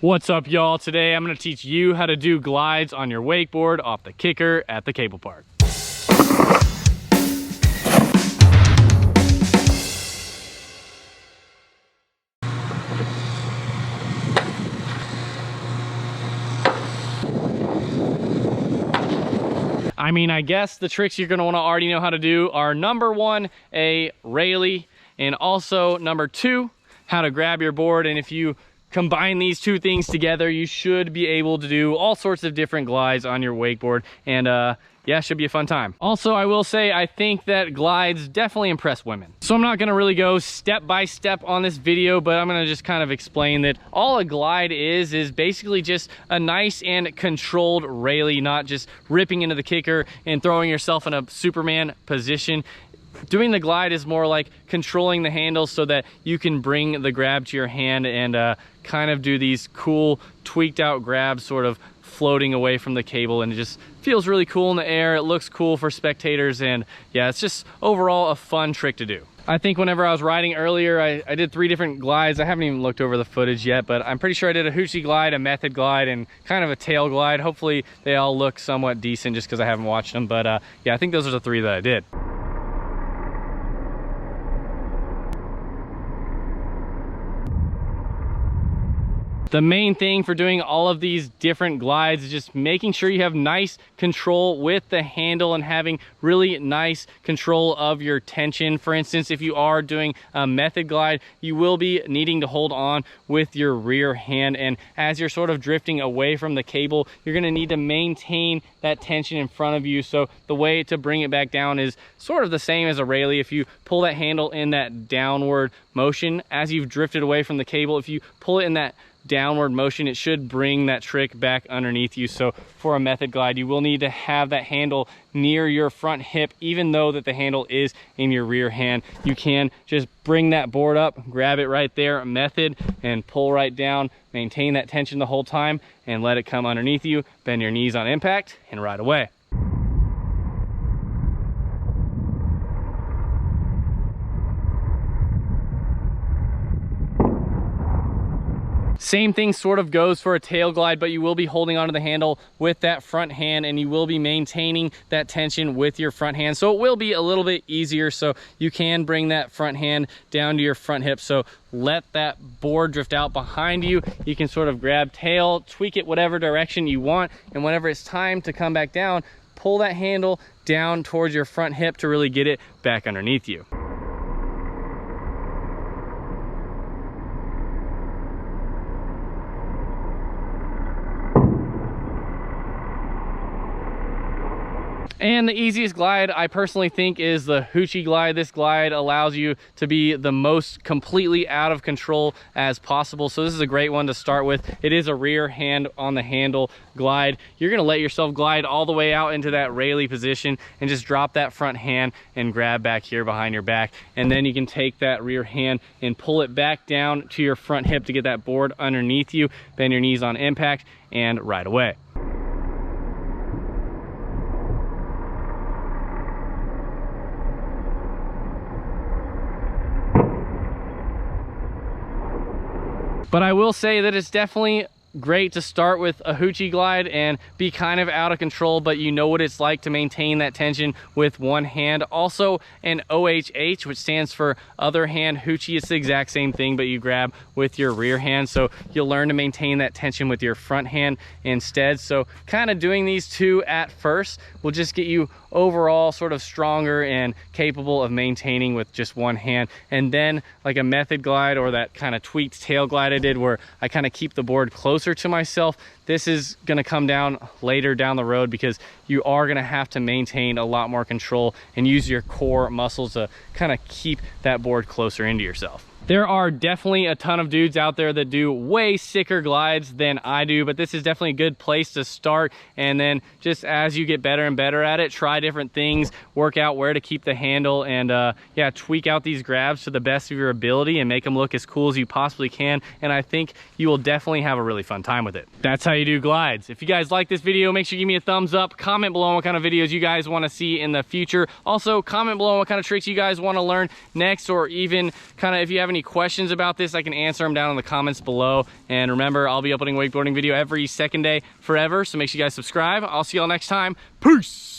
What's up, y'all? Today I'm going to teach you how to do glides on your wakeboard off the kicker at the cable park. I mean, I guess the tricks you're going to want to already know how to do are number one, a railie, and also number two, how to grab your board. And if you combine these two things together, you should be able to do all sorts of different glides on your wakeboard, and yeah, should be a fun time. Also, I will say I think that glides definitely impress women. So I'm not gonna really go step by step on this video, but I'm gonna just kind of explain that all a glide is basically just a nice and controlled railie, not just ripping into the kicker and throwing yourself in a Superman position. Doing the glide is more like controlling the handle so that you can bring the grab to your hand and kind of do these cool tweaked out grabs, sort of floating away from the cable, and it just feels really cool in the air. It looks cool for spectators, and yeah, it's just overall a fun trick to do. I think whenever I was riding earlier, I did 3 different glides. I haven't even looked over the footage yet, but I'm pretty sure I did a Hoochie glide, a method glide, and kind of a tail glide. Hopefully they all look somewhat decent just because I haven't watched them, but yeah, I think those are the 3 that I did. The main thing for doing all of these different glides is just making sure you have nice control with the handle and having really nice control of your tension. For instance, if you are doing a method glide, you will be needing to hold on with your rear hand, and as you're sort of drifting away from the cable, you're going to need to maintain that tension in front of you. So the way to bring it back down is sort of the same as a railie. If you pull that handle in that downward motion as you've drifted away from the cable, if you pull it in that downward motion, it should bring that trick back underneath you. So for a method glide, you will need to have that handle near your front hip, even though that the handle is in your rear hand. You can just bring that board up, grab it right there, method, and pull right down, maintain that tension the whole time, and let it come underneath you, bend your knees on impact, and ride away. Same thing sort of goes for a tail glide, but you will be holding onto the handle with that front hand, and you will be maintaining that tension with your front hand. So it will be a little bit easier, so you can bring that front hand down to your front hip. So let that board drift out behind you. You can sort of grab tail, tweak it whatever direction you want, and whenever it's time to come back down, pull that handle down towards your front hip to really get it back underneath you. And the easiest glide I personally think is the Hoochie glide. This glide allows you to be the most completely out of control as possible. So this is a great one to start with. It is a rear hand on the handle glide. You're gonna let yourself glide all the way out into that railie position and just drop that front hand and grab back here behind your back. And then you can take that rear hand and pull it back down to your front hip to get that board underneath you, bend your knees on impact, and ride away. But I will say that it's definitely great to start with a Hoochie glide and be kind of out of control, but you know what it's like to maintain that tension with one hand. Also an OHH, which stands for other hand Hoochie. It's the exact same thing, but you grab with your rear hand. So you'll learn to maintain that tension with your front hand instead. So kind of doing these 2 at first will just get you overall sort of stronger and capable of maintaining with just one hand. And then like a method glide or that kind of tweaked tail glide I did, where I kind of keep the board closer to myself, this is going to come down later down the road because you are going to have to maintain a lot more control and use your core muscles to kind of keep that board closer into yourself. There are definitely a ton of dudes out there that do way sicker glides than I do, but this is definitely a good place to start. And then just as you get better and better at it, try different things, work out where to keep the handle, and yeah, tweak out these grabs to the best of your ability and make them look as cool as you possibly can. And I think you will definitely have a really fun time with it. That's how you do glides. If you guys like this video, make sure you give me a thumbs up. Comment below on what kind of videos you guys want to see in the future. Also, comment below on what kind of tricks you guys want to learn next, or even kind of if you have any any questions about this, I can answer them down in the comments below. And remember, I'll be uploading a wakeboarding video every second day forever, so make sure you guys subscribe. I'll see y'all next time. Peace!